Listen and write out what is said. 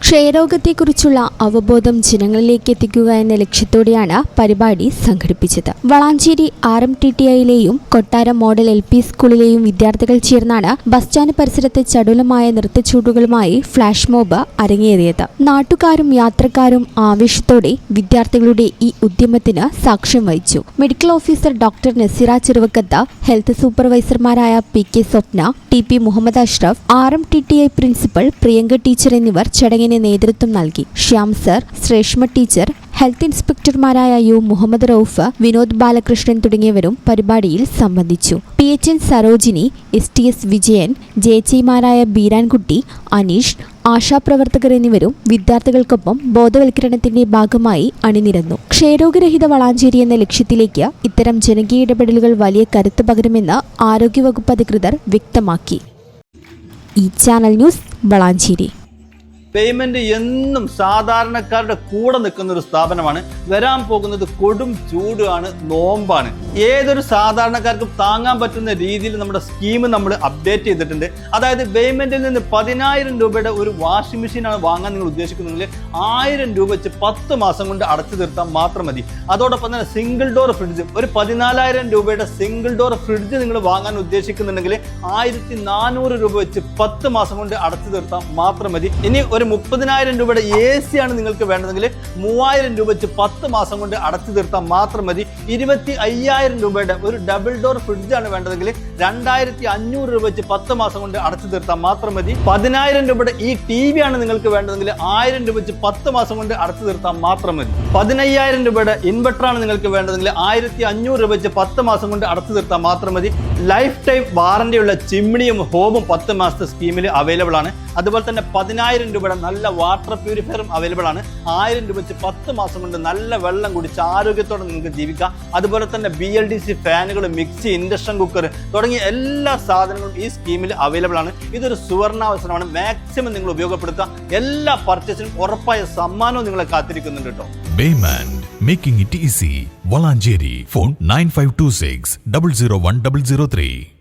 ക്ഷയരോഗത്തെക്കുറിച്ചുള്ള അവബോധം ജനങ്ങളിലേക്ക് എത്തിക്കുക എന്ന ലക്ഷ്യത്തോടെയാണ് പരിപാടി സംഘടിപ്പിച്ചത്. വളാഞ്ചേരി RMTTIയിലെയും കൊട്ടാരം മോഡൽ LP സ്കൂളിലെയും വിദ്യാർത്ഥികൾ ചേർന്നാണ് ബസ് സ്റ്റാൻഡ് പരിസരത്ത് ചടുലമായ നൃത്തച്ചൂടുകളുമായി ഫ്ലാഷ് മോബ് അരങ്ങേറിയത്. നാട്ടുകാരും യാത്രക്കാരും ആവേശത്തോടെ വിദ്യാർത്ഥികളുടെ ഈ ഉദ്യമത്തിന് സാക്ഷ്യം വഹിച്ചു. Medical officer doctor Nazeera Cheruvakkath, health സൂപ്പർവൈസർമാരായ PK Swapna, TP Muhammad Ashraf, RMTTI principal Priyanka teacher എന്നിവർ ചടങ്ങിന് നേതൃത്വം നൽകി. Shyam sir, Sreshma teacher, health ഇൻസ്പെക്ടർമാരായ U മുഹമ്മദ് റൌഫ്, വിനോദ് ബാലകൃഷ്ണൻ തുടങ്ങിയവരും പരിപാടിയിൽ സംബന്ധിച്ചു. PHN സരോജിനി, STS വിജയൻ, ജയച്ചിമാരായ ബീരാൻകുട്ടി, അനീഷ്, ആശാപ്രവർത്തകർ എന്നിവരും വിദ്യാർത്ഥികൾക്കൊപ്പം ബോധവൽക്കരണത്തിന്റെ ഭാഗമായി അണിനിരന്നു. ക്ഷയരോഗരഹിത വളാഞ്ചേരി എന്ന ലക്ഷ്യത്തിലേക്ക് ഇത്തരം ജനകീയ ഇടപെടലുകൾ വലിയ കരുത്ത് പകരുമെന്ന് ആരോഗ്യവകുപ്പ് അധികൃതർ വ്യക്തമാക്കി. ഈ ചാനൽ ന്യൂസ്, വളാഞ്ചേരി. പേയ്മെന്റ് എന്നും സാധാരണക്കാരുടെ കൂടെ നിൽക്കുന്ന ഒരു സ്ഥാപനമാണ്. വരാൻ പോകുന്നത് കൊടും ചൂടാണ്, നോമ്പാണ്. ഏതൊരു സാധാരണക്കാർക്കും താങ്ങാൻ പറ്റുന്ന രീതിയിൽ നമ്മുടെ സ്കീം നമ്മൾ അപ്ഡേറ്റ് ചെയ്തിട്ടുണ്ട്. അതായത് പേയ്മെന്റിൽ നിന്ന് 10,000 രൂപയുടെ ഒരു വാഷിംഗ് മെഷീനാണ് വാങ്ങാൻ നിങ്ങൾ ഉദ്ദേശിക്കുന്നെങ്കിൽ 1000 രൂപ വെച്ച് 10 മാസം കൊണ്ട് അടച്ചു തീർത്താൽ മാത്രം മതി. അതോടൊപ്പം തന്നെ സിംഗിൾ ഡോർ ഫ്രിഡ്ജ്, ഒരു 14,000 രൂപയുടെ സിംഗിൾ ഡോർ ഫ്രിഡ്ജ് നിങ്ങൾ വാങ്ങാൻ ഉദ്ദേശിക്കുന്നുണ്ടെങ്കിൽ 1400 രൂപ വെച്ച് 10 മാസം കൊണ്ട് അടച്ചു തീർത്താൽ മാത്രം മതി. ഇനി ഒരു 30,000 രൂപയുടെ AC ആണ് നിങ്ങൾക്ക് വേണ്ടതെങ്കിൽ 3000 രൂപ വെച്ച് 10 മാസം കൊണ്ട് അടച്ചു തീർത്താൽ മാത്രം മതി. 25,000 രൂപയുടെ ഒരു ഡബിൾ ഡോർ ഫ്രിഡ്ജ് ആണ് വേണ്ടതെങ്കിൽ 2,500 രൂപ വെച്ച് 10 മാസം കൊണ്ട് അടച്ചു തീർത്താൽ മാത്രം മതി. 10,000 രൂപയുടെ ഈ TV ആണ് നിങ്ങൾക്ക് വേണ്ടതെങ്കിൽ 1000 രൂപ വെച്ച് 10 മാസം കൊണ്ട് അടച്ചു തീർത്താൽ മാത്രം മതി. 15,000 രൂപയുടെ ഇൻവെർട്ടർ ആണ് നിങ്ങൾക്ക് വേണ്ടതെങ്കിൽ 1,500 രൂപ വെച്ച് 10 മാസം കൊണ്ട് അടച്ചു തീർത്താൽ മാത്രം മതി. ലൈഫ് ടൈം വാറന്റിയുള്ള ചിമ്മിണിയും ഹോമും 10 മാസത്തെ സ്കീമിൽ അവൈലബിൾ ആണ്. അതുപോലെ തന്നെ 10,000 രൂപയുടെ നല്ല വാട്ടർ പ്യൂരിഫയറും അവൈലബിൾ ആണ്. 1000 രൂപ വെച്ച് 10 മാസം കൊണ്ട് നല്ല വെള്ളം കുടിച്ച് ആരോഗ്യത്തോടെ നിങ്ങൾക്ക് ജീവിക്കാം. അതുപോലെ തന്നെ BLDC ഫാനുകൾ, മിക്സി, ഇൻഡക്ഷൻ കുക്കർ തുടങ്ങിയ എല്ലാ സാധനങ്ങളും ഈ സ്കീമിൽ അവൈലബിൾ ആണ്. ഇതൊരു സുവർണാവസരമാണ്. മാക്സിമം നിങ്ങൾ ഉപയോഗപ്പെടുത്തുക. എല്ലാ പർച്ചേസിനും ഉറപ്പായ സമ്മാനവും നിങ്ങളെ കാത്തിരിക്കുന്നുണ്ട് കേട്ടോ. Baymand, making it easy. Valanjeri. Phone 9526 001 003.